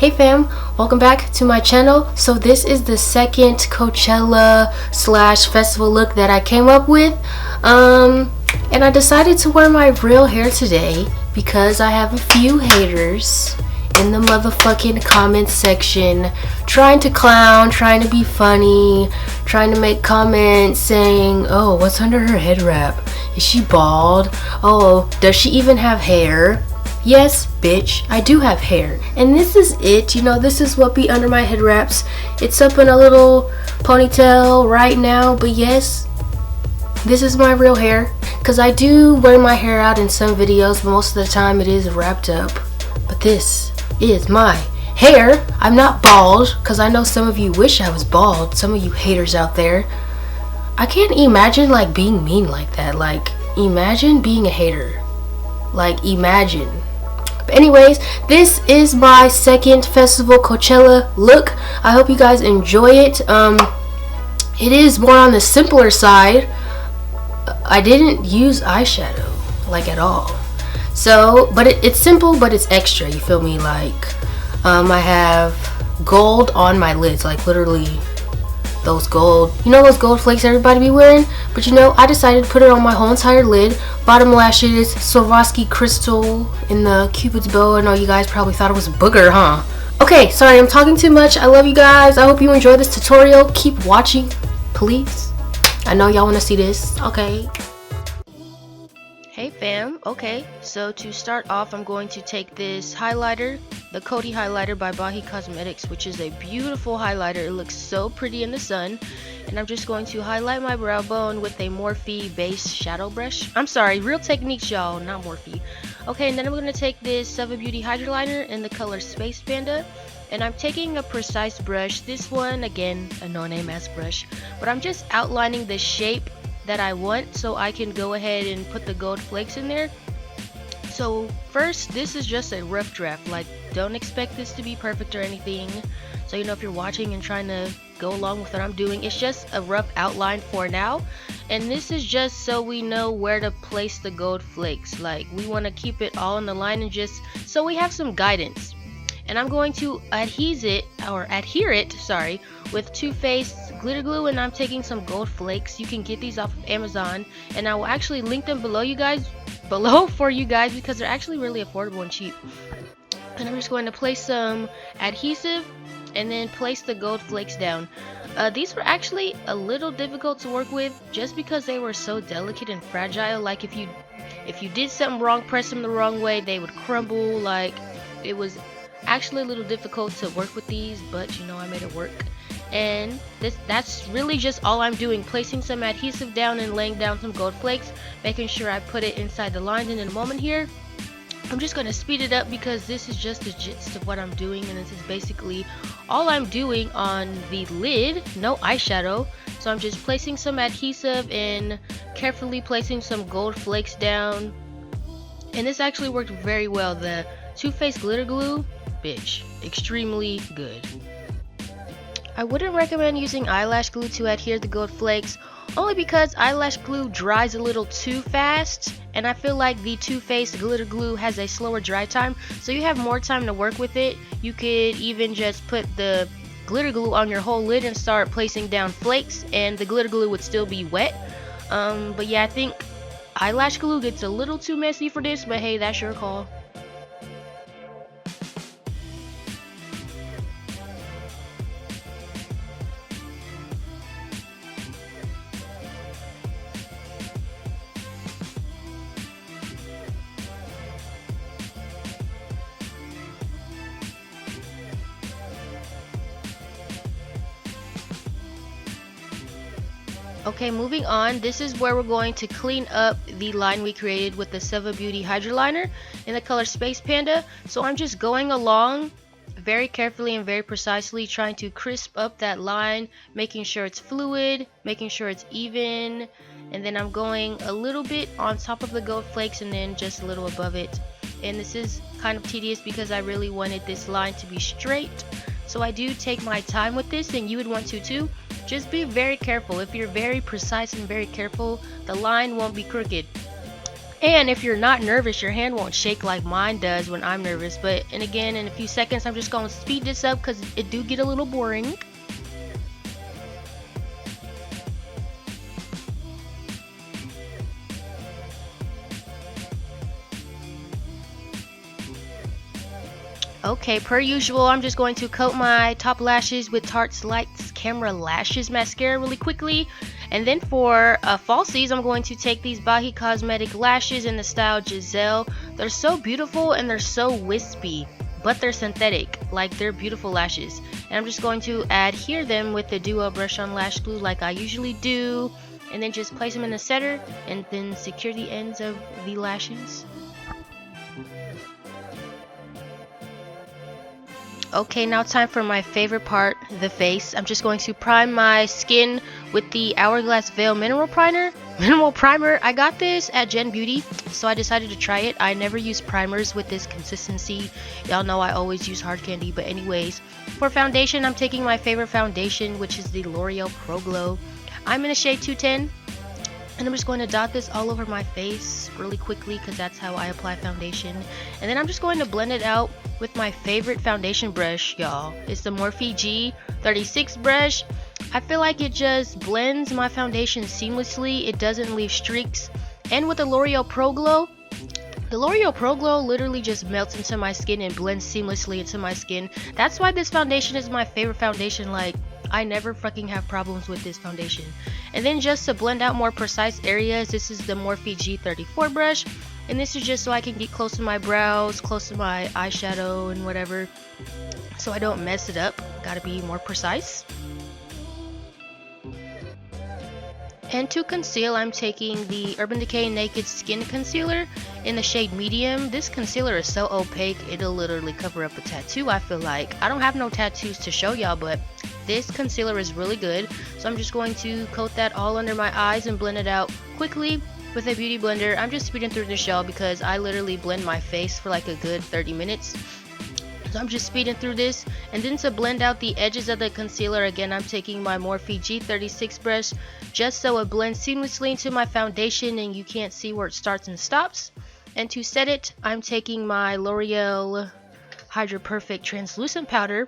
Hey fam, welcome back to my channel. So this is the second Coachella / festival look that I came up with. And I decided to wear my real hair today because I have a few haters in the motherfucking comment section trying to clown, trying to be funny, trying to make comments saying, oh, what's under her head wrap? Is she bald? Oh, does she even have hair? Yes, bitch, I do have hair. And this is it, you know, this is what be under my head wraps. It's up in a little ponytail right now, but yes, this is my real hair. Because I do wear my hair out in some videos, but most of the time it is wrapped up. But this is my hair. I'm not bald, because I know some of you wish I was bald, some of you haters out there. I can't imagine like being mean like that. Like, imagine being a hater. Like, imagine. But anyways, this is my second festival Coachella look. I hope you guys enjoy it. It is more on the simpler side. I didn't use eyeshadow like at all. So, but it's simple, but it's extra. You feel me? Like, I have gold on my lids, like literally those gold, you know, those gold flakes everybody be wearing. But you know, I decided to put it on my whole entire lid. Bottom lashes, Swarovski crystal in the cupid's bow. I know you guys probably thought it was a booger, huh? Okay, sorry, I'm talking too much. I love you guys. I hope you enjoy this tutorial. Keep watching, please. I know y'all want to see this. Okay. Hey fam, okay, so to start off, I'm going to take this highlighter, the Coty highlighter by Cosmetics, which is a beautiful highlighter. It looks so pretty in the sun. And I'm just going to highlight my brow bone with a Morphe base shadow brush. I'm sorry, Real Techniques, y'all, not Morphe. Okay, and then I'm going to take this Sava Beauty Hydroliner in the color Space Panda. And I'm taking a precise brush. This one, again, a no-name ass brush. But I'm just outlining the shape that I want so I can go ahead and put the gold flakes in there. So first, this is just a rough draft. Like, don't expect this to be perfect or anything. So you know, if you're watching and trying to go along with what I'm doing, it's just a rough outline for now. And this is just so we know where to place the gold flakes. Like, we want to keep it all in the line and just so we have some guidance. And I'm going to adhere it with Too Faced glitter glue, and I'm taking some gold flakes. You can get these off of Amazon, and I will actually link them below for you guys because they're actually really affordable and cheap. And I'm just going to place some adhesive and then place the gold flakes down. These were actually a little difficult to work with just because they were so delicate and fragile. Like, if you did something wrong, press them the wrong way, they would crumble. Like, it was actually a little difficult to work with these, but you know, I made it work. And that's really just all I'm doing, placing some adhesive down and laying down some gold flakes, making sure I put it inside the lines. And in a moment here, I'm just going to speed it up because this is just the gist of what I'm doing, and this is basically all I'm doing on the lid. No eyeshadow. So I'm just placing some adhesive and carefully placing some gold flakes down. And this actually worked very well. The Too Faced glitter glue, bitch, extremely good. I wouldn't recommend using eyelash glue to adhere the gold flakes, only because eyelash glue dries a little too fast, and I feel like the Too Faced glitter glue has a slower dry time, so you have more time to work with it. You could even just put the glitter glue on your whole lid and start placing down flakes, and the glitter glue would still be wet. But yeah, I think eyelash glue gets a little too messy for this, but hey, that's your call. Okay, moving on, this is where we're going to clean up the line we created with the Sava Beauty Hydroliner in the color Space Panda. So I'm just going along very carefully and very precisely, trying to crisp up that line, making sure it's fluid, making sure it's even, and then I'm going a little bit on top of the gold flakes and then just a little above it. And this is kind of tedious because I really wanted this line to be straight, so I do take my time with this, and you would want to too. Just be very careful. If you're very precise and very careful, the line won't be crooked. And if you're not nervous, your hand won't shake like mine does when I'm nervous. And again, in a few seconds, I'm just going to speed this up because it do get a little boring. Okay, per usual, I'm just going to coat my top lashes with Tarte's Lights Camera Lashes Mascara really quickly. And then for falsies, I'm going to take these Bahi Cosmetic lashes in the style Giselle. They're so beautiful and they're so wispy, but they're synthetic. Like, they're beautiful lashes. And I'm just going to adhere them with the Duo Brush On Lash Glue like I usually do. And then just place them in the setter and then secure the ends of the lashes. Okay, now time for my favorite part, the face. I'm just going to prime my skin with the Hourglass Veil Mineral Primer. I got this at Gen Beauty, so I decided to try it. I never use primers with this consistency. Y'all know I always use hard candy, but anyways. For foundation, I'm taking my favorite foundation, which is the L'Oreal Pro Glow. I'm in a shade 210. And I'm just going to dot this all over my face really quickly because that's how I apply foundation. And then I'm just going to blend it out with my favorite foundation brush, y'all. It's the Morphe G36 brush. I feel like it just blends my foundation seamlessly. It doesn't leave streaks. And with the L'Oreal Pro Glow, the L'Oreal Pro Glow literally just melts into my skin and blends seamlessly into my skin. That's why this foundation is my favorite foundation. Like, I never fucking have problems with this foundation. And then just to blend out more precise areas, this is the Morphe G34 brush. And this is just so I can get close to my brows, close to my eyeshadow and whatever, so I don't mess it up. Gotta be more precise. And to conceal, I'm taking the Urban Decay Naked Skin Concealer in the shade Medium. This concealer is so opaque, it'll literally cover up a tattoo, I feel like. I don't have no tattoos to show y'all, but this concealer is really good. So I'm just going to coat that all under my eyes and blend it out quickly with a beauty blender. I'm just speeding through this, y'all, because I literally blend my face for like a good 30 minutes. So I'm just speeding through this. And then to blend out the edges of the concealer, again, I'm taking my Morphe G36 brush just so it blends seamlessly into my foundation and you can't see where it starts and stops. And to set it, I'm taking my L'Oreal Hydra Perfect Translucent Powder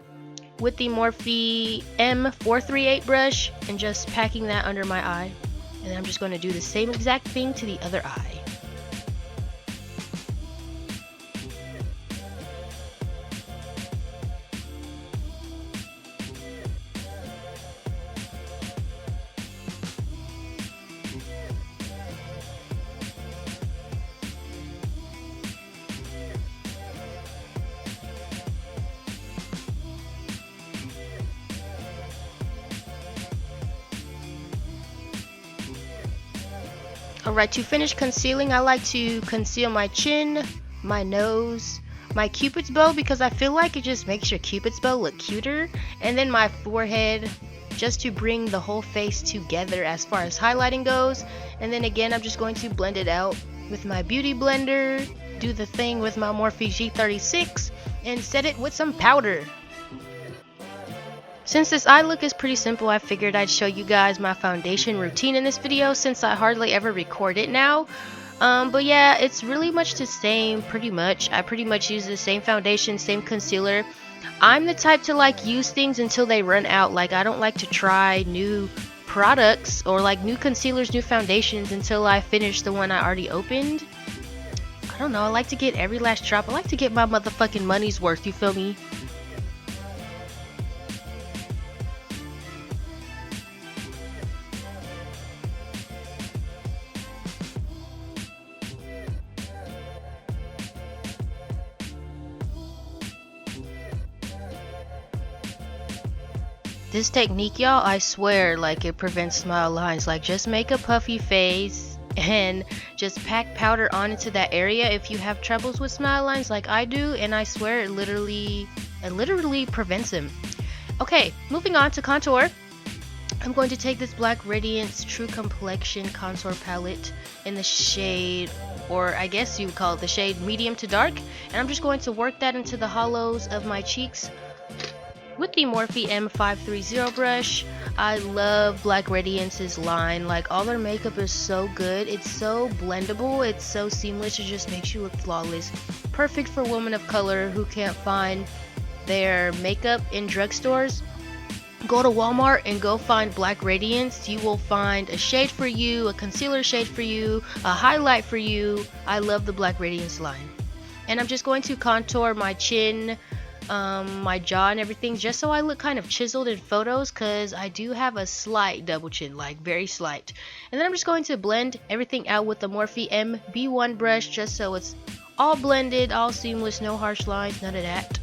with the Morphe M438 brush and just packing that under my eye. And then I'm just going to do the same exact thing to the other eye. Alright, to finish concealing, I like to conceal my chin, my nose, my cupid's bow because I feel like it just makes your cupid's bow look cuter, and then my forehead just to bring the whole face together as far as highlighting goes. And then again, I'm just going to blend it out with my beauty blender, do the thing with my Morphe G36, and set it with some powder. Since this eye look is pretty simple, I figured I'd show you guys my foundation routine in this video since I hardly ever record it now. But yeah, it's really much the same, pretty much. I pretty much use the same foundation, same concealer. I'm the type to like use things until they run out. Like, I don't like to try new products or like new concealers, new foundations until I finish the one I already opened. I don't know, I like to get every last drop. I like to get my motherfucking money's worth, you feel me? This technique, y'all, I swear, like, it prevents smile lines. Like, just make a puffy face and just pack powder on into that area if you have troubles with smile lines like I do, and I swear it literally prevents them. Okay, moving on to contour. I'm going to take this Black Radiance True Complexion contour palette in the shade, or I guess you would call it the shade medium to dark, and I'm just going to work that into the hollows of my cheeks with the Morphe M530 brush. I love Black Radiance's line. Like, all their makeup is so good. It's so blendable. It's so seamless. It just makes you look flawless. Perfect for women of color who can't find their makeup in drugstores. Go to Walmart and go find Black Radiance. You will find a shade for you, a concealer shade for you, a highlight for you. I love the Black Radiance line. And I'm just going to contour my chin, my jaw and everything, just so I look kind of chiseled in photos, because I do have a slight double chin, like very slight. And then I'm just going to blend everything out with the Morphe M-B1 brush, just so it's all blended, all seamless, no harsh lines, none of that.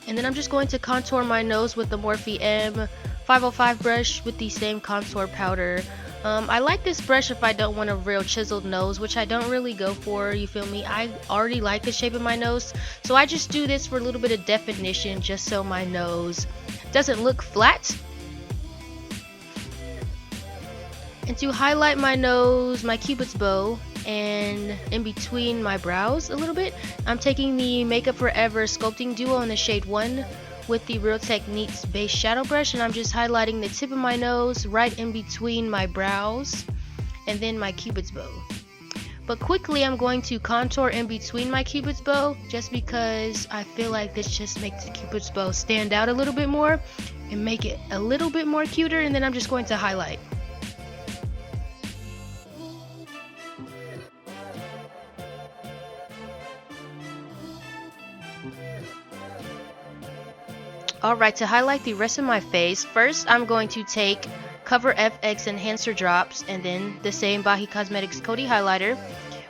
And then I'm just going to contour my nose with the Morphe M505 brush with the same contour powder. I like this brush if I don't want a real chiseled nose, which I don't really go for, you feel me? I already like the shape of my nose, so I just do this for a little bit of definition, just so my nose doesn't look flat. And to highlight my nose, my cupid's bow, and in between my brows a little bit, I'm taking the Makeup Forever Sculpting Duo in the shade 1 with the Real Techniques base shadow brush, and I'm just highlighting the tip of my nose right in between my brows and then my cupid's bow. But quickly I'm going to contour in between my cupid's bow, just because I feel like this just makes the cupid's bow stand out a little bit more and make it a little bit more cuter. And then I'm just going to highlight. Alright, to highlight the rest of my face, first I'm going to take Cover FX Enhancer Drops and then the same Bahi Cosmetics Coty Highlighter.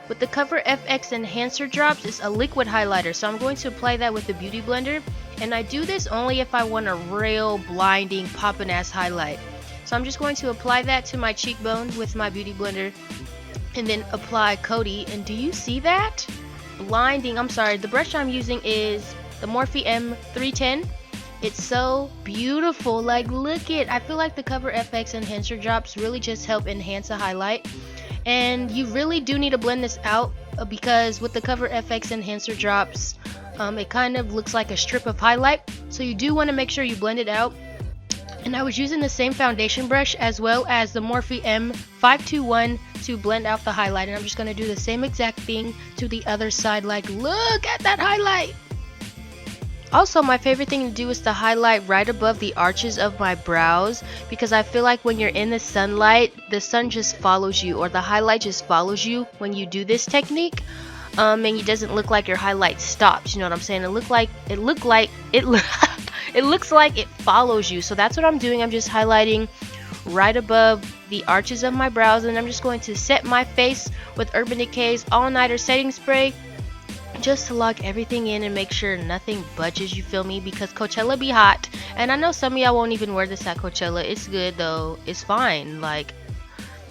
With the Cover FX Enhancer Drops, it's a liquid highlighter, so I'm going to apply that with the Beauty Blender. And I do this only if I want a real blinding, poppin' ass highlight. So I'm just going to apply that to my cheekbone with my Beauty Blender and then apply Coty. And do you see that? Blinding. I'm sorry, the brush I'm using is the Morphe M310. It's so beautiful, like look it. I feel like the Cover FX Enhancer Drops really just help enhance a highlight, and you really do need to blend this out, because with the Cover FX Enhancer Drops, it kind of looks like a strip of highlight, so you do want to make sure you blend it out. And I was using the same foundation brush as well as the Morphe M521 to blend out the highlight, and I'm just going to do the same exact thing to the other side. Like look at that highlight. Also, my favorite thing to do is to highlight right above the arches of my brows, because I feel like when you're in the sunlight, the sun just follows you, or the highlight just follows you when you do this technique, and it doesn't look like your highlight stops. You know what I'm saying? It looks like it looks like it follows you. So that's what I'm doing. I'm just highlighting right above the arches of my brows, and I'm just going to set my face with Urban Decay's All Nighter Setting Spray, just to lock everything in and make sure nothing budges, you feel me? Because Coachella be hot, and I know some of y'all won't even wear this at Coachella. It's good though, it's fine. Like,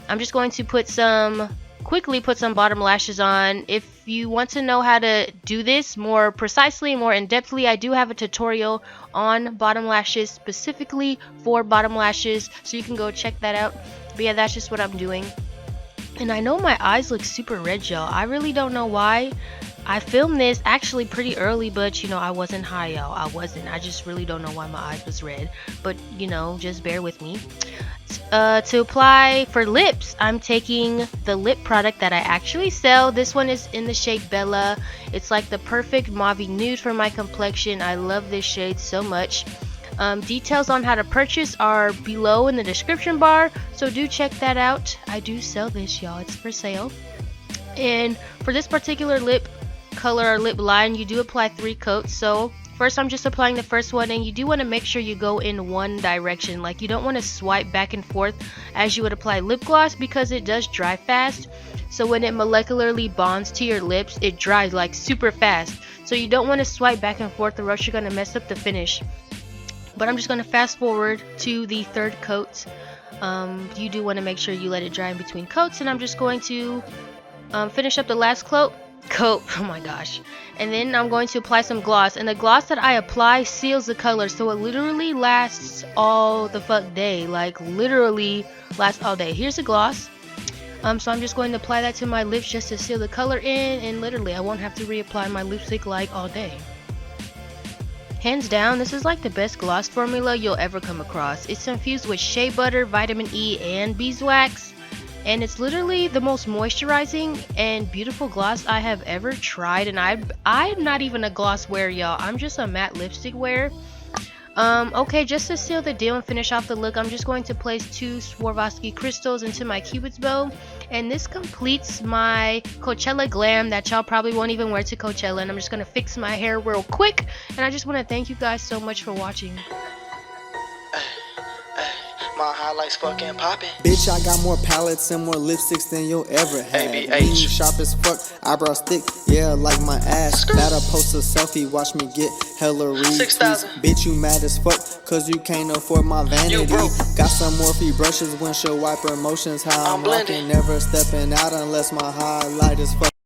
I'm just going to quickly put some bottom lashes on. If you want to know how to do this more precisely, more in-depthly, I do have a tutorial on bottom lashes, specifically for bottom lashes, so you can go check that out. But yeah, that's just what I'm doing. And I know my eyes look super red, y'all. I really don't know why. I filmed this actually pretty early, but you know, I wasn't high, y'all. I just really don't know why my eyes was red, but you know, just bear with me. To apply for lips, I'm taking the lip product that I actually sell. This one is in the shade Bella. It's like the perfect mauve nude for my complexion. I love this shade so much. Details on how to purchase are below in the description bar, so do check that out. I do sell this, y'all. It's for sale. And for this particular lip color or lip line, you do apply 3 coats. So first I'm just applying the first one, and you do want to make sure you go in one direction. Like, you don't want to swipe back and forth as you would apply lip gloss, because it does dry fast. So when it molecularly bonds to your lips, it dries like super fast. So you don't want to swipe back and forth, or else you're going to mess up the finish. But I'm just going to fast forward to the 3rd coat. You do want to make sure you let it dry in between coats, and I'm just going to finish up the last coat. Oh my gosh. And then I'm going to apply some gloss, and the gloss that I apply seals the color, so it literally lasts all the fuck day. Like, literally lasts all day. Here's the gloss. So I'm just going to apply that to my lips just to seal the color in, and literally I won't have to reapply my lipstick like all day. Hands down, this is like the best gloss formula you'll ever come across. It's infused with shea butter, vitamin E, and beeswax. And it's literally the most moisturizing and beautiful gloss I have ever tried. And I'm not even a gloss wearer, y'all. I'm just a matte lipstick wearer. Okay, just to seal the deal and finish off the look, I'm just going to place 2 Swarovski crystals into my cupid's bow, and this completes my Coachella glam that y'all probably won't even wear to Coachella. And I'm just gonna fix my hair real quick, and I just want to thank you guys so much for watching. My highlights fucking poppin'. Bitch, I got more palettes and more lipsticks than you'll ever have. ABH. Sharp as fuck, eyebrows thick, yeah, like my ass. Gotta post a selfie, watch me get hella retweets. 6,000. Bitch, you mad as fuck, cause you can't afford my vanity. You broke. Got some Morphe brushes, windshield wiper motions. How I'm blending. rocking, never stepping out unless my highlight is fuck.